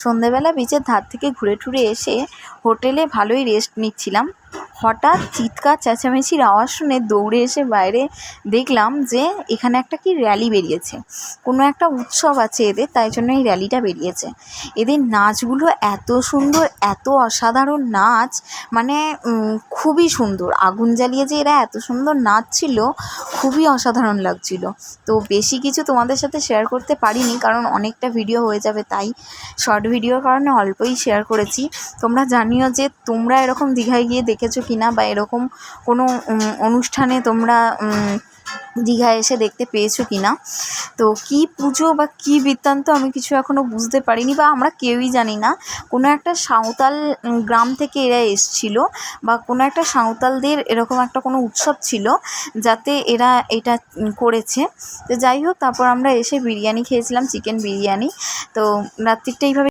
সন্ধেবেলা বিচের ধার থেকে ঘুরে টুরে এসে হোটেলে ভালোই রেস্ট নিচ্ছিলাম। হঠাৎ চিৎকার চেঁচামেচির আওয়াজ শুনে দৌড়ে এসে বাইরে দেখলাম যে এখানে একটা কি র্যালি বেরিয়েছে, কোনো একটা উৎসব আছে এদের, তাই জন্য এই র্যালিটা বেরিয়েছে। এদের নাচগুলো এত সুন্দর, এত অসাধারণ নাচ, মানে খুবই সুন্দর। আগুন জ্বালিয়ে যে এরা এত সুন্দর নাচছিল, খুবই অসাধারণ লাগছিল। তো বেশি কিছু তোমাদের সাথে শেয়ার করতে পারিনি, কারণ অনেকটা ভিডিও হয়ে যাবে, তাই শর্ট ভিডিওর কারণে অল্পই শেয়ার করেছি। তোমরা জানিও যে তোমরা এরকম দীঘায় গিয়ে দেখেছো কিনা, বা এরকম কোনো অনুষ্ঠানে তোমরা দীঘায় এসে দেখতে পেয়েছো কিনা। তো কী পুজো বা কী বৃত্তান্ত আমি কিছু এখনও বুঝতে পারিনি, বা আমরা কেউই জানি না। কোনো একটা সাঁওতাল গ্রাম থেকে এরা এসছিল, বা কোনো একটা সাঁওতালদের এরকম একটা কোনো উৎসব ছিল যাতে এরা এটা করেছে। তো যাই হোক, তারপর আমরা এসে বিরিয়ানি খেয়েছিলাম, চিকেন বিরিয়ানি। তো রাত্রিটা এইভাবে